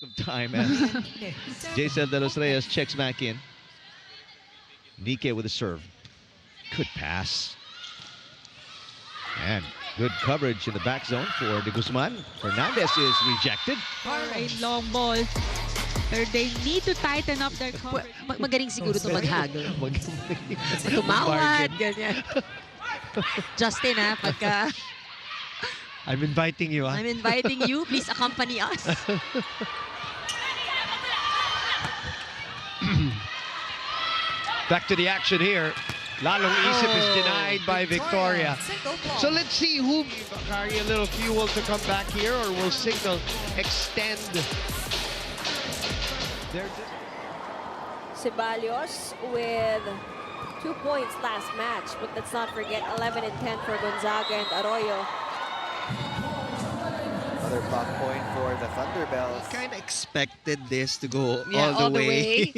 of time as Jason De Los Reyes checks back in. Nike with a serve. Good pass. And good coverage in the back zone for De Guzman. Fernandez is rejected. A long ball. But they need to tighten up their coverage. Magaling siguro ito maghagol. Magaling. Tumawad, ganyan. Justin, pagka... I'm inviting you, I'm inviting you. Please accompany us. Back to the action here. Lalong isip is denied by Victoria. So let's see who carry a little fuel to come back here, or will Signal extend their... Ceballos with 2 points last match, but let's not forget 11 and 10 for Gonzaga and Arroyo. Another block point for the Thunderbells. Kind of expected this to go Yeah, all the way.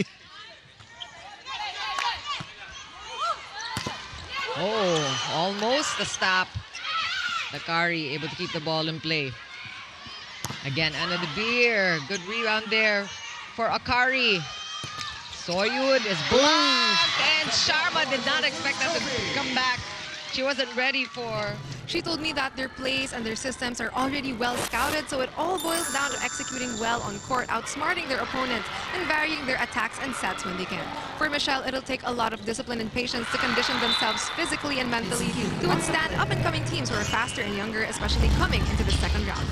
Oh, almost a stop. Takari able to keep the ball in play. Again, Anna De Beer. Good rebound there for Akari. Soyud is blocked, and Sharma did not expect that to come back. She wasn't ready for... She told me that their plays and their systems are already well scouted, so it all boils down to executing well on court, outsmarting their opponents, and varying their attacks and sets when they can. For Michelle, it'll take a lot of discipline and patience to condition themselves physically and mentally to withstand up-and-coming teams who are faster and younger, especially coming into the second round.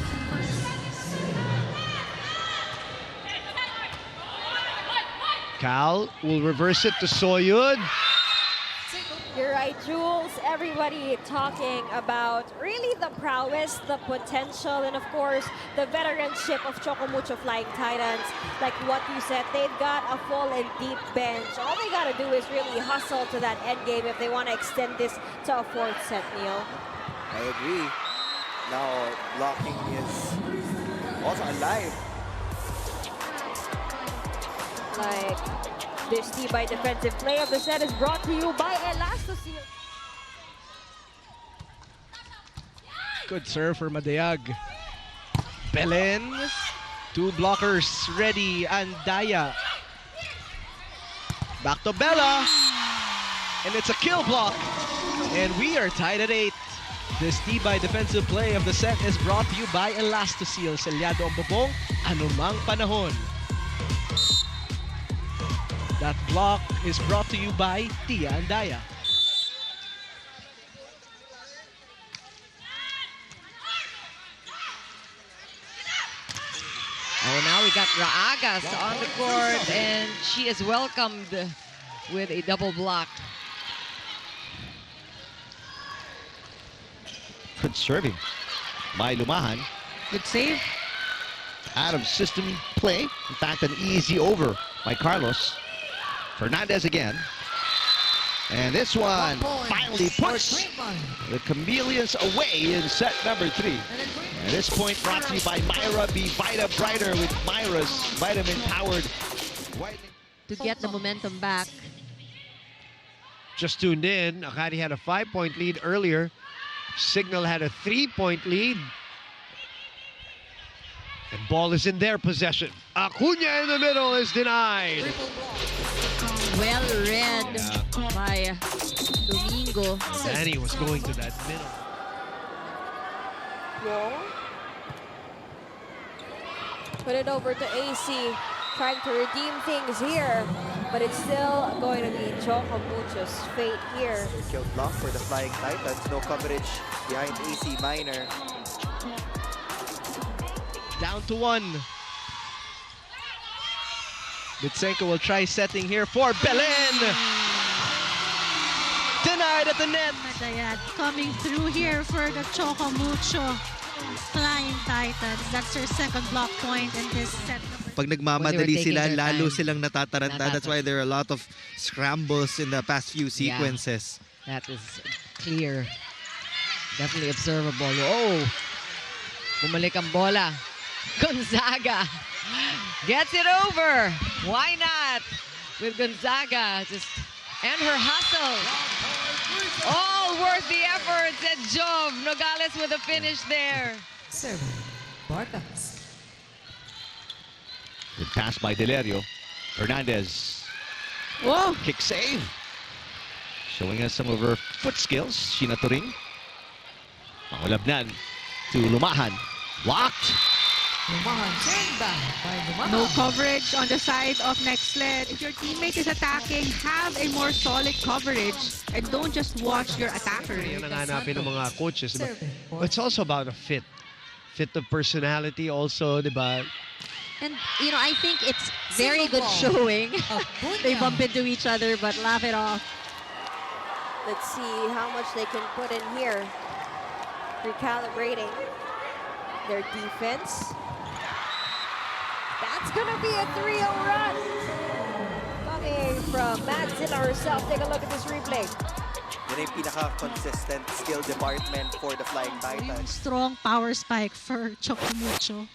Cal will reverse it to Soyud. You're right, Jules. Everybody talking about really the prowess, the potential, and of course, the veteranship of Choco Mucho Flying Titans. Like what you said, they've got a full and deep bench. All they got to do is really hustle to that end game if they want to extend this to a fourth set, Neil. I agree. Now blocking is also alive. Like, this T-by defensive play of the set is brought to you by Elastoseal. Good serve for Madeag. Belen. Two blockers ready. And Daya. Back to Bella. And it's a kill block. And we are tied at 8. This T-by defensive play of the set is brought to you by Elastoseal. Selyado ang bubong, anumang panahon. That block is brought to you by Tia and Daya. Oh, now we got Raagas on the court, and she is welcomed with a double block. Good serving by Lumahan. Good save. Out of system play. In fact, an easy over by Carlos. Fernandez again. And this one finally puts the Chameleons away in set number 3. At this point brought to you by Myra. Be Vita Brighter with Myra's vitamin-powered whitening. To get the momentum back. Just tuned in. Akari had a 5-point lead earlier. Signal had a 3-point lead. And ball is in their possession. Acuna in the middle is denied. Well read by Domingo. Danny was going to that middle. Wall. Put it over to AC, trying to redeem things here, but it's still going to be Choco Mucho's fate here. Kill block for the Flying Titans. No coverage behind AC Minor. Down to 1. Bitsenko will try setting here for Belen. Denied at the net. Madayad coming through here for the Choco Mucho Flying Titans. That's her second block point in this set. Pag nagmamadali sila, lalo silang natataranta. That's why there are a lot of scrambles in the past few sequences. Yeah, that is clear. Definitely observable. Oh! Bumalik ang bola. Gonzaga gets it over. Why not? With Gonzaga and her hustle. All worth the effort, said Jove. Nogales with a finish there. Serving Bartas. Good pass by Delerio. Hernandez. Whoa! Kick save. Showing us some of her foot skills. Sheena Turing. Mangulabnan to Lumahan. Blocked. No coverage on the side of Nextlet. If your teammate is attacking, have a more solid coverage and don't just watch your attacker. Yan ang hanapin ng mga coaches. Diba? It's also about a fit. Fit of personality also, di ba? And, you know, I think it's very good showing. They bump into each other, but laugh it off. Let's see how much they can put in here. Recalibrating their defense. That's gonna be a 3-0 run. Coming from Madzilla herself. Take a look at this replay. Yan yung pinaka-consistent skill department for the Flying Titans. Strong power spike for Choco Mucho.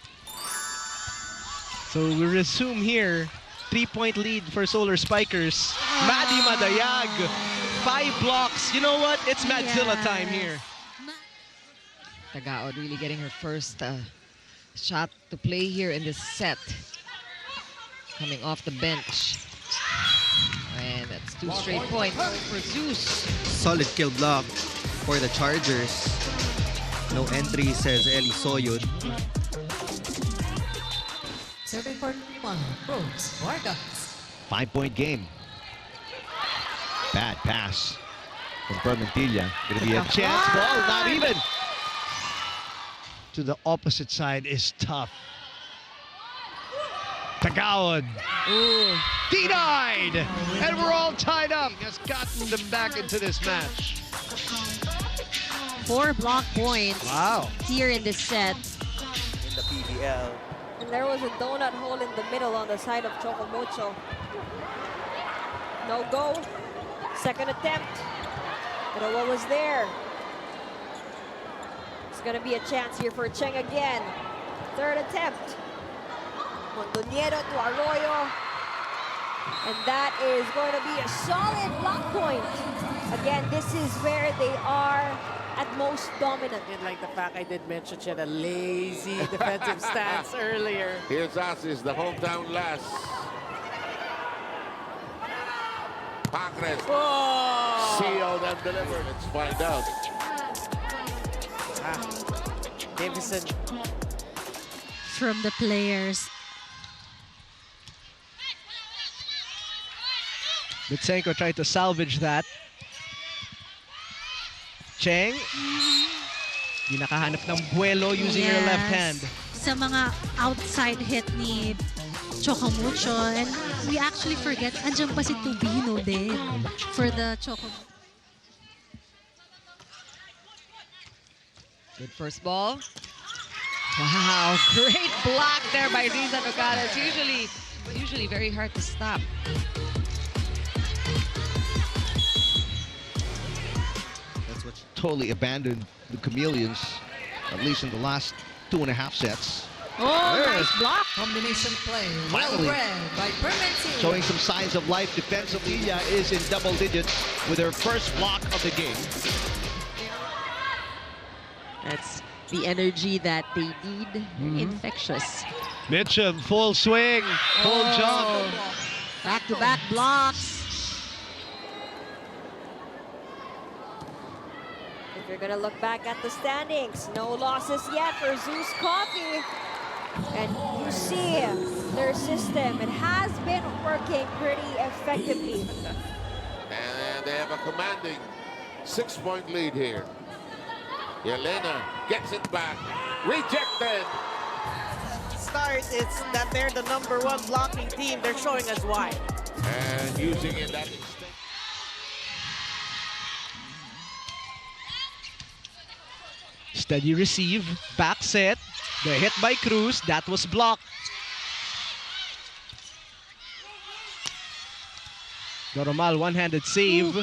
So we resume here. 3-point lead for Solar Spikers. Maddie Madayag. 5 blocks. You know what? It's Madzilla time here. Tagaod really getting her first shot to play here in this set. Coming off the bench. And that's 2 straight points for Zeus. Solid kill block for the Chargers. No entry, says Eli Soyud. 5-point game. Bad pass from Permentilla. Gonna be a chance ball, not even. To the opposite side is tough. Tagaod. Denied! And we're all tied up. Has gotten them back into this match. 4 block points Wow. here in this set. In the PVL. And there was a donut hole in the middle on the side of Choco Mucho. No go. Second attempt. But what was there? It's gonna be a chance here for Cheng again. Third attempt. Mondoñero to Arroyo. And that is going to be a solid block point. Again, this is where they are at most dominant. And like the fact I did mention she had a lazy defensive stance earlier. Here's us is the hometown lass. Pacres. See how them deliver. Let's find out. Davison. From the players. Bitsenko tried to salvage that. Cheng. Di nakahanap ng buwelo using her left hand. Sa mga outside hit ni Choco Mucho. And we actually forget, andyan pa si Tubino din for the Choco. Good first ball. Wow, great block there by Rizan Okada. It's usually very hard to stop. Totally abandoned the Chameleons, at least in the last 2.5 sets. Oh, There's nice block. Combination play. Finally, Well read by Permentilla. showing some signs of life defensively. Lia is in double digits with her first block of the game. That's the energy that they need. Infectious. Mitchum, full swing, full jump. Back-to-back blocks. If you're gonna look back at the standings, no losses yet for Zeus Coffee. And you see their system, it has been working pretty effectively. And they have a commanding 6-point lead here. Yelena gets it back. Rejected. Start, it's that they're the #1 blocking team. They're showing us why. And using it that extent. Steady receive, back set. The hit by Cruz, that was blocked. Doromal, one-handed save.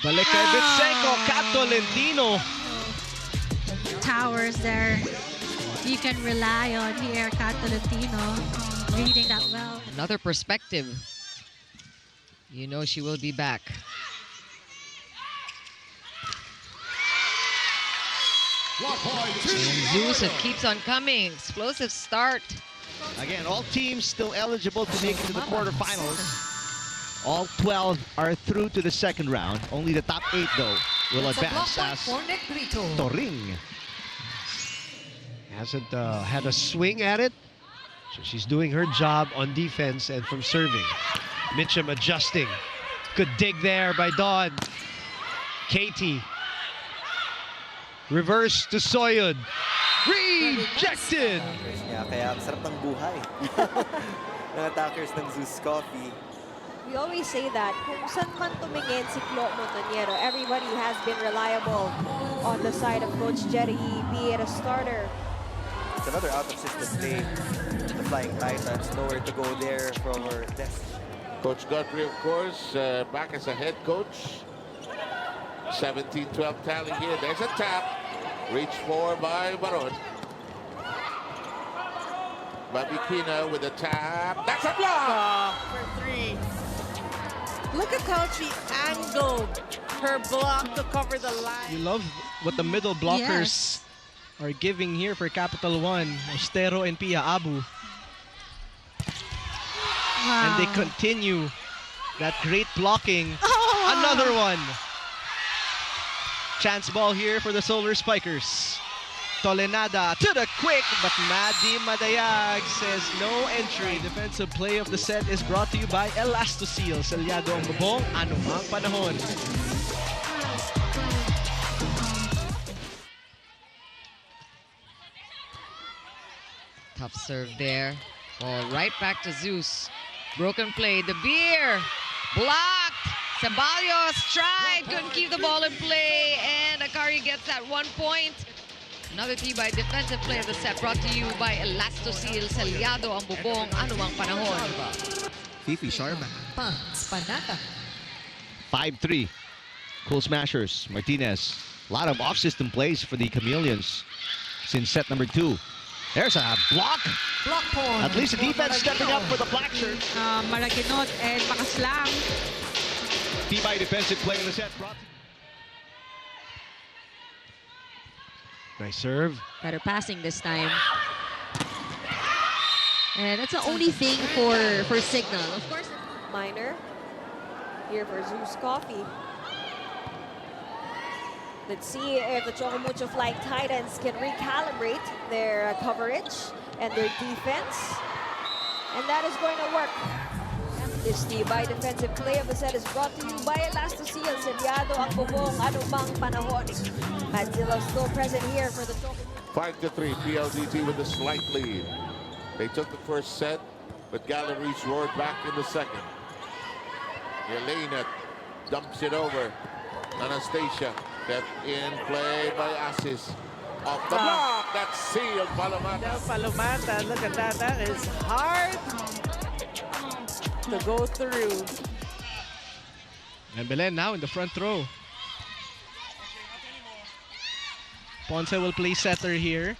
Balik kay Bitsenko, Kat Tolentino. Towers there. You can rely on here, Kat Tolentino, reading that well. Another perspective. You know she will be back. And Zeus, it keeps on coming. Explosive start Again, all teams still eligible to make it to the quarterfinals. All 12 are through to the second round. Only the top 8, though, will advance as Toring. Hasn't had a swing at it. So she's doing her job on defense and from serving. Mitchum adjusting. Good dig there by Dawn. Katie. Reverse to Soyud. Rejected! Yeah, kaya sarap ng buhay ng attackers ng Zeus Coffee. We always say that kung saan man tumingin si Flo Montañero, everybody has been reliable on the side of Coach Jerry, be it a starter. It's another out-of-system play. The Flying Titans, nowhere to go there from her desk. Coach Godfrey, of course, back as a head coach. 17-12 tally here. There's a tap. Reached for by Baron. Babikina with a tap. That's a block! For 3. Look at how she angled her block to cover the line. You love what the middle blockers are giving here for Capital One. Ostero and Pia Abu. And they continue that great blocking. Another one. Chance ball here for the Solar Spikers. Tolenada to the quick, but Madi Madayag says no entry. Defensive play of the set is brought to you by Elastocil. Selyado ang bubong, anumang panahon. Tough serve there. Ball right back to Zeus. Broken play. The beer blocked. Ceballos tried, couldn't keep the ball in play, and Akari gets that 1 point. Another tee by defensive play of the set brought to you by Elastocil. Selyado ang bubong, anumang panahon. Fifi Sharma. 5-3. Cool Smashers. Martinez. A lot of off-system plays for the Chameleons since set number 2. There's a block. Block point. At least the defense stepping up for the black shirt. Maraginot and Makaslang. Tibay defensive play in the set. Nice serve. Better passing this time. And that's the only thing for Signal. Of course, Minor here for Zeus Coffee. Let's see if the Choco Mucho Flying Titans can recalibrate their coverage and their defense. And that is going to work. This Tibay defensive play of the set is brought to you by Elastocil. Selyado ang bubong, anumang panahon. Godzilla still present here for the Choco Mucho. 5-3, PLDT with a slight lead. They took the first set, but Galleries roared back in the second. Elena dumps it over. Anastasia, that in play by Asis. Off the block, that's sealed, Palomata. Now Palomata, look at that. That is hard to go through. And Belen now in the front row. Ponce will play setter here.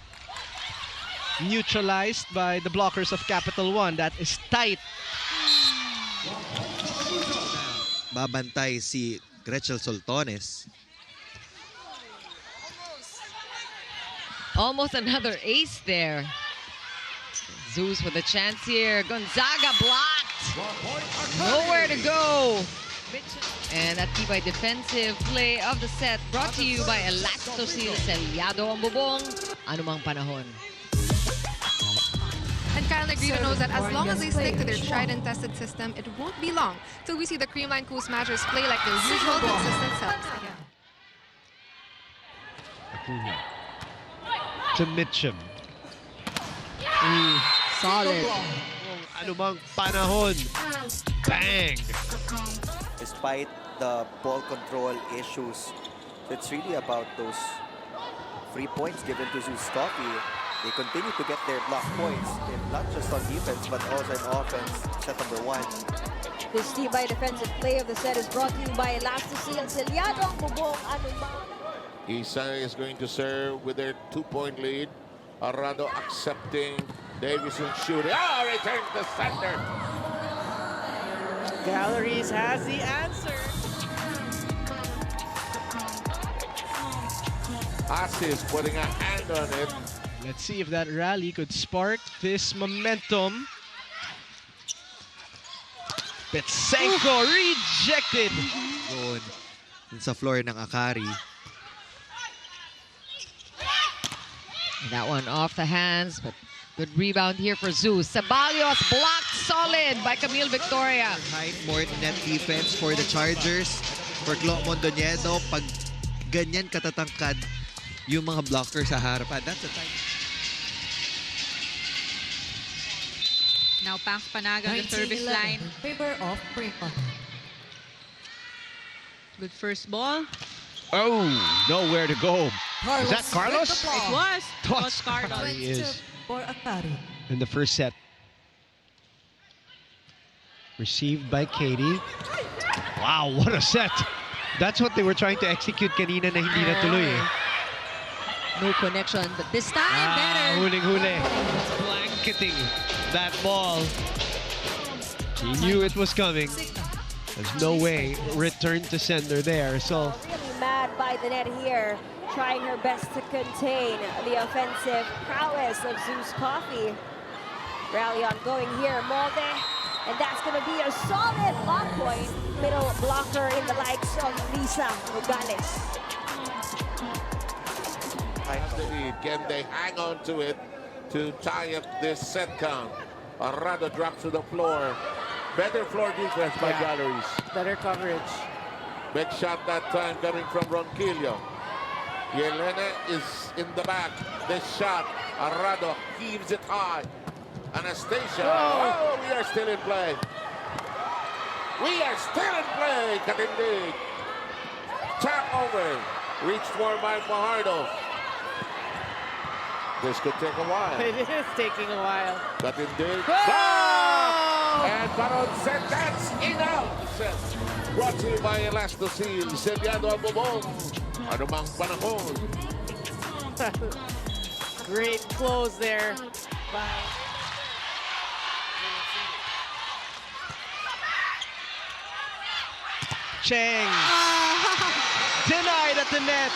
Neutralized by the blockers of Capital One. That is tight. Babantay si Gretchen Soltones. Almost another ace there. Zeus with a chance here. Gonzaga blocked. Nowhere to go. And that Tibay defensive play of the set brought to you by Elastocil. Selyado ang bubong, anumang panahon. And Kyle Negrito knows that as long as they stick to their tried and tested system, it won't be long till we see the Creamline Cool Smashers play like their usual consistent selves again. Acuna. To Mitchum. solid. Anumang panahon. Bang! Despite the ball control issues, it's really about those free points given to Zeus Coffee. They continue to get their block points, not just on defense, but also in offense. Set number 1. This Tibay defensive play of the set is brought to you by Elastocil. Selyado ang bubong, anumang. Isai is going to serve with their 2-point lead. Arado accepting Davison shooting. Return to center. Galleries has the answer. Asis putting a hand on it. Let's see if that rally could spark this momentum. Petsenko rejected. Doon sa floor ng Akari. That one off the hands, but good rebound here for Zeus. Ceballos blocked solid by Camille Victoria. Height, more net defense for the Chargers. For Clo Mondoñedo, pag ganyan katatangkad yung mga blockers sa harapan, that's a tight. Now Pangs Panaga, the service line. In favor of Prima. Good first ball. Oh, nowhere to go. Is that Carlos? It was. It was Toss Carlos. He is For Akari. In the first set. Received by Katie. Wow, what a set. That's what they were trying to execute kanina na hindi natuloy eh. No connection, but this time better. Huling-huli. Blanketing that ball. He knew it was coming. There's no way return to sender there. So Really mad by the net here, trying her best to contain the offensive prowess of Zeus Coffee. Rally ongoing here, Molde, and that's going to be a solid block point. Middle blocker in the likes of Lisa Nogales. Can they hang on to it to tie up this set count? Arrado drops to the floor. Better floor defense by Galleries. Better coverage. Big shot that time coming from Ronquillo. Yelena is in the back. This shot, Arrado heaves it high. Anastasia, oh, we are still in play. We are still in play, Katindig. Tap over, reached for by Fajardo. This could take a while. It is taking a while. Katindig. Oh! And Baron said that's enough. Brought to you by Elastosil, Selyado ang bubong. Ano mang panahon. Great close there. Cheng denied at the net.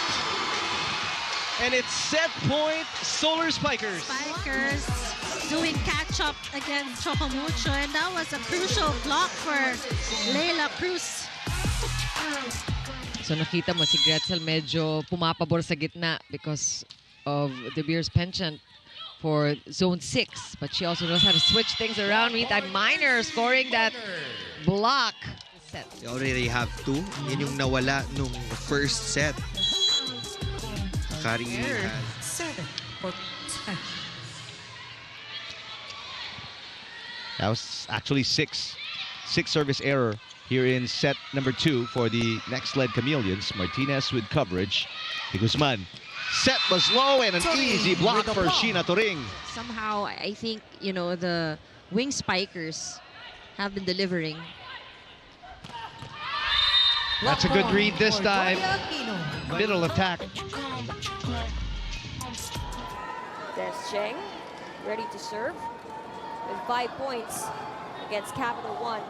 And it's set point, Solar Spikers. Spikers doing catch-up against Choco Mucho, and that was a crucial block for Leila Cruz. So nakita mo si Gretzel medyo pumapabor sa gitna because of De Beer's penchant for zone 6. But she also knows how to switch things around. Meantime, Minor scoring that block. They already have 2. Yun yung nawala nung first set. Akari has 7 for 10. That was actually six service error here in set number 2 for the next lead Chameleons. Martinez with coverage. Guzman. Set was low and an easy block for Sheena Turing. Somehow, I think, you know, the wing spikers have been delivering. That's a good read this time. Middle attack. There's Cheng, ready to serve with 5 points against Capital 1.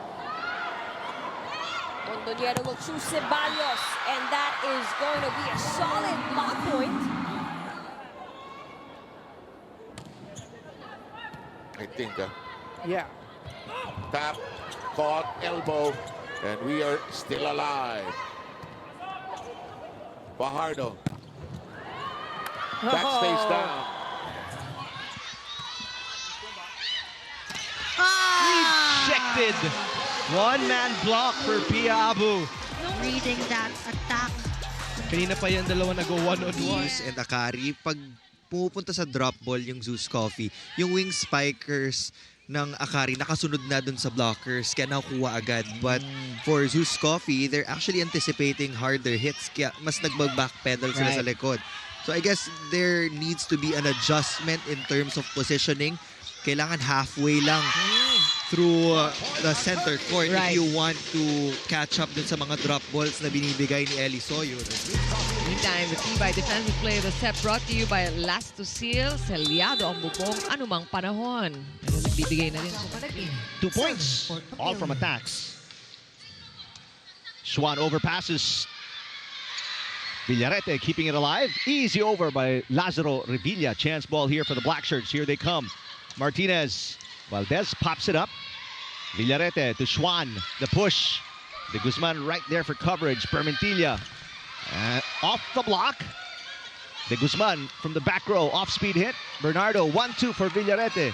Mondoñedo will choose Ceballos, and that is going to be a solid block point. I think, Yeah. tap, caught, elbow, and we are still alive. Fajardo. That stays down. Rejected. One-man block for Pia Abu. Reading that attack. Kanina pa yan dalawa nag-go one-on-one. Zeus and Akari, pag pumupunta sa drop ball yung Zeus Coffee, yung wing spikers ng Akari nakasunod na dun sa blockers kaya nakukuha agad. But for Zeus Coffee, they're actually anticipating harder hits kaya mas nagbag-backpedal sila sa likod. So I guess there needs to be an adjustment in terms of positioning. Kailangan halfway lang through the center court if you want to catch up dun sa mga drop balls na binibigay ni Eli Soyo. Meantime, the Tibay defensive play of the set brought to you by Elastosil, Selyado ang bubong anumang panahon. Ano nagbibigay na rin sa panagin. 2 points, all from attacks. Swan overpasses. Villarete keeping it alive. Easy over by Lazaro Revilla. Chance ball here for the Black Shirts. Here they come. Martinez. Valdez pops it up. Villarete to Schwan. The push. De Guzman right there for coverage. Permentilla. Off the block. De Guzman from the back row. Off-speed hit. Bernardo 1-2 for Villarete.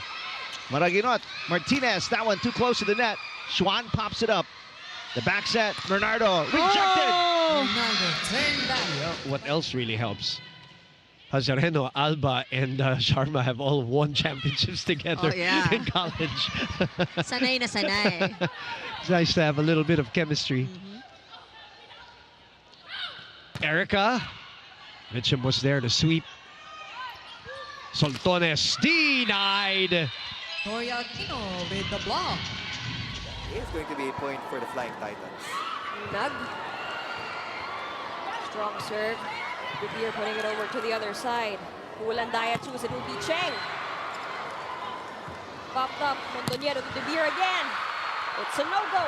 Maraguinot. Martinez. That one too close to the net. Schwan pops it up. The back set. Bernardo rejected. What else really helps? Hazareno, Alba, and Sharma have all won championships together in college. Sanay na sanay. It's nice to have a little bit of chemistry. Erica. Mitchum was there to sweep. Soltones denied. Toya Aquino with the block. It's going to be a point for the Flying Titans. Nug. Strong serve. Dubier putting it over to the other side. Ulandaya choose it will be Cheng. Popped up. Mondoñedo to Dubier again. It's a no-go.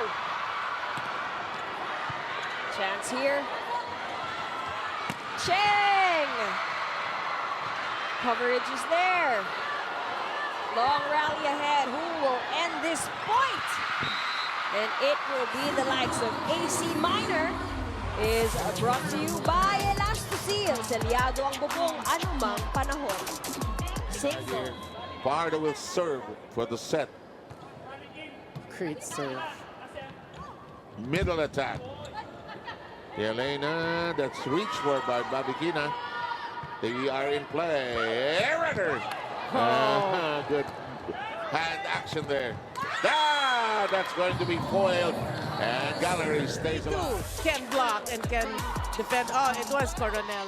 Chance here. Cheng! Coverage is there. Long rally ahead. Who will end this point? And it will be the likes of AC Minor. Is brought to you by Elastoseal. Selyado ang bubong anumang panahon. Single. Pardo will serve for the set. Great serve. Middle attack. Elena, that's reached for by Babikina. They are in play. Runner. Good hand action there. That's going to be foiled. And Gallery stays alive. Can block and can defend. Oh, it was Coronel.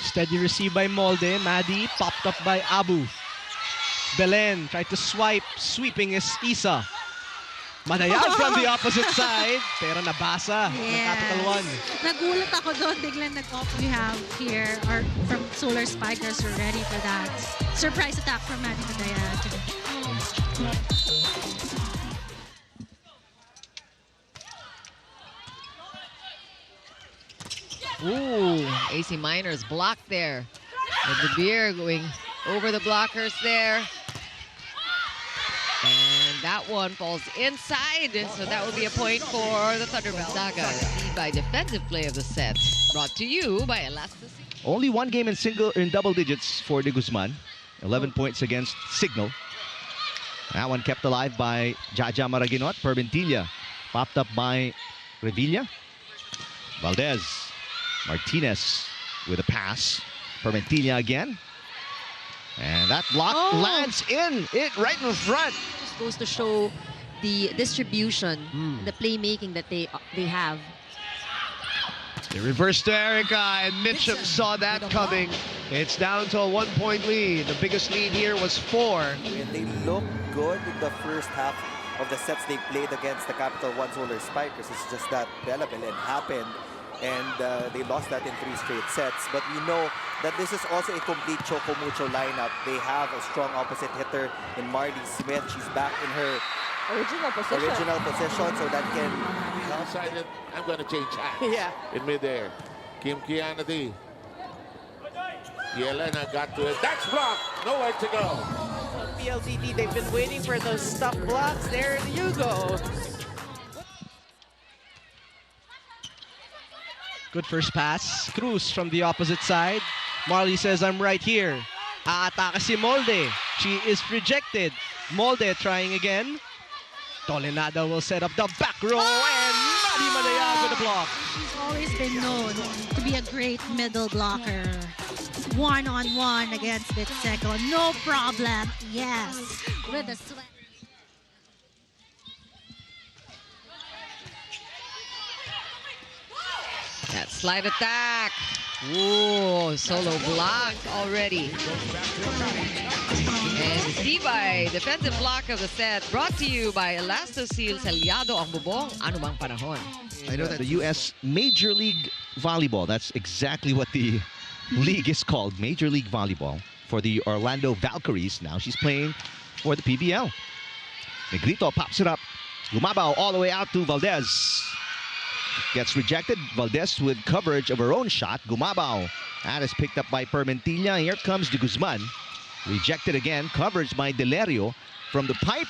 Steady receive by Molde. Madi popped up by Abu. Belen tried to swipe. Sweeping is Isa. Madayag from the opposite side. Pero nabasa ng Capital 1. Nagulat ako doon. Biglang nag-off we have here. Or from Solar Spikers are ready for that. Surprise attack from Madi Madayag. Ooh, AC Minor's blocked there. And the beer going over the blockers there. And that one falls inside. So that will be a point for the Thunder Gonzaga. Lead by defensive play of the set. Brought to you by Elastoseal. Only one game in double digits for De Guzman. 11 points against Signal. That one kept alive by Jaja Maraguinot. Permentilla popped up by Revilla. Valdez. Martinez with a pass. Permentilla again. And that block lands in it right in front. Just goes to show the distribution, the playmaking that they have. They reversed to Erica, and Mitchum saw that coming. It's down to a 1-point lead. The biggest lead here was 4. And they look good in the first half of the sets they played against the Capital 1 Solar Spikers. It's just that Bella Belen happened, and they lost that in 3 straight sets. But we know that this is also a complete Choco Mucho lineup. They have a strong opposite hitter in Marley Smith. She's back in her original position, so that can... Outside it, I'm going to change hands in midair. Kim Kianati. Yelena got to it. That's blocked. Nowhere to go. PLDT, they've been waiting for those stop blocks. There you go. Good first pass. Cruz from the opposite side. Marley says, I'm right here. Aatake si Molde. She is rejected. Molde trying again. Tolenada will set up the back row, and Madi Madayag with the block. She's always been known to be a great middle blocker. One-on-one against Bitseco. No problem. Yes. With the sweat. That slide attack. Ooh, solo block already. And received by defensive block of the set. Brought to you by Elastoseal. Selyado ang bubong anumang panahon. I know that the U.S. Major League Volleyball, that's exactly what the league is called, Major League Volleyball, for the Orlando Valkyries. Now she's playing for the PVL. Negrito pops it up. Lumabaw all the way out to Valdez. gets rejected. Valdez with coverage of her own shot. Gumabaw. That is picked up by Permentilla. Here comes De Guzman. Rejected again. Coverage by Delerio from the pipe.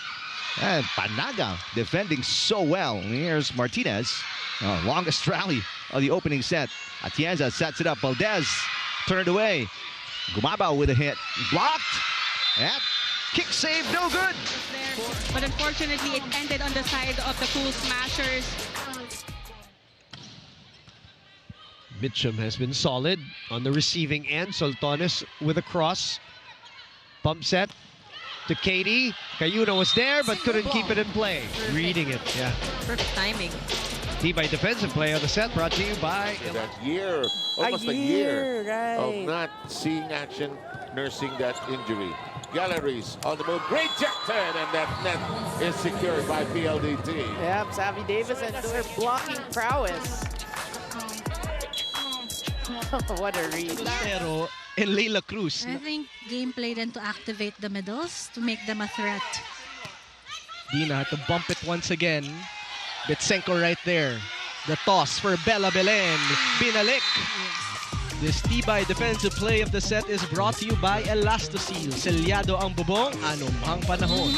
And Panaga defending so well. Here's Martinez. Longest rally of the opening set. Atienza sets it up. Valdez turned away. Gumabaw with a hit. Blocked. And kick save, no good. But unfortunately, it ended on the side of the Cool Smashers. Mitchum has been solid on the receiving end. Soltones with a cross. Pump set to Katie. Cayuna was there but couldn't keep it in play. Reading it, yeah. Perfect timing. T-by defensive play of the set brought to you by... That year, almost a year right. of not seeing action, nursing that injury. Galleries on the move, rejected, and that net is secured by PLDT. Yep, Savvy Davis and her blocking prowess. What a read. Pero and Leila Cruz. I think gameplay then to activate the middles to make them a threat. Dina to bump it once again. Betsenko right there. The toss for Bella Belen. Binalik. This T-by defensive play of the set is brought to you by Elastoseal. Selyado ang bubong, anumang panahon.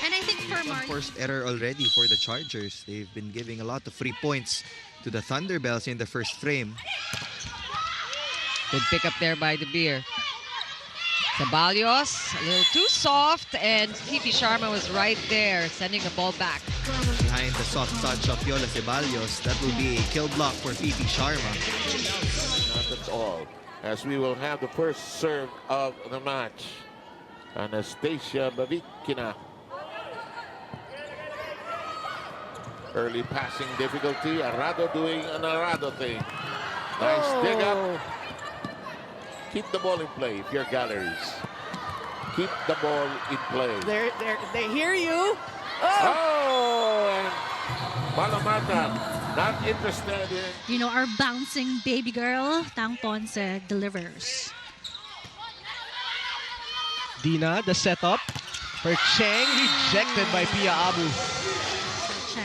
And I think for Mark, Forced error already for the Chargers. They've been giving a lot of free points to the Thunderbells in the first frame. Good pick up there by De Beer. Ceballos, a little too soft, and Fifi Sharma was right there, sending the ball back. Behind the soft touch of Yola Ceballos, that will be a kill block for Fifi Sharma. Not at all, as we will have the first serve of the match. Anastasia Bavikina. Early passing difficulty. Arado doing an Arado thing. Nice dig up. Keep the ball in play if you're Galleries. Keep the ball in play. They hear you. Oh, and Malamata not interested in. you know, our bouncing baby girl, Tang Ponce, delivers. Dina, the setup for Cheng, rejected by Pia Abu.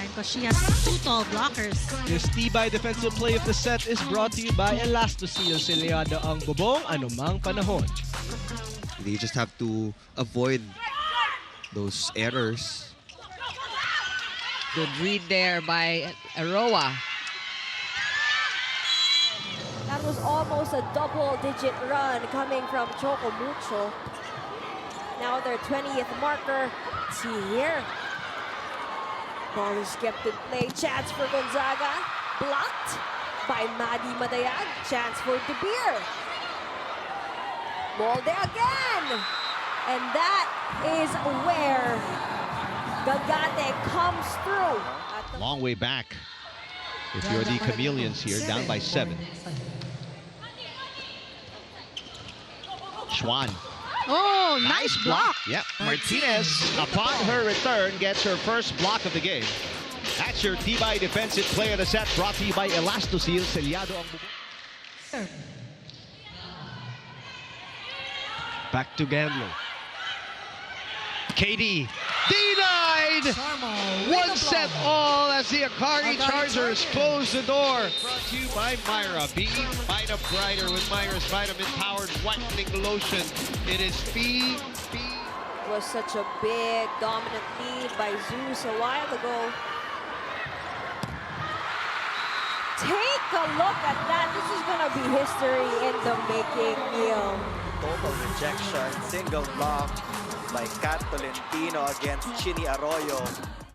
Because she has two tall blockers. This T-by defensive play of the set is brought to you by Elastoseal. Selyado ang bubong, anumang panahon. They just have to avoid those errors. Good read there by Aroa. That was almost a double-digit run coming from Choco Mucho. Now their 20th marker. Let's see here. Ball is kept in play. Chance for Gonzaga. Blocked by Maddie Madayag. Chance for De Beer. Molde again. And that is where Gagate comes through. Long way back. If you're the Chameleons here, down by 7. Schwan. Oh, nice block. Yep, Martinez, upon her return, gets her first block of the game. That's your T-by defensive play of the set, brought to you by Elastoseal. Selyado ang bubong. Back to Gandler. KD denied. One set all as the Akari Chargers close the door. Brought to you by Myra. Be Vita Brighter with Myra's vitamin powered whitening lotion. It is It Was such a big dominant lead by Zeus a while ago. Take a look at that. This is gonna be history in the making, Neil. Total rejection, single block by Cat Tolentino against Chini Arroyo.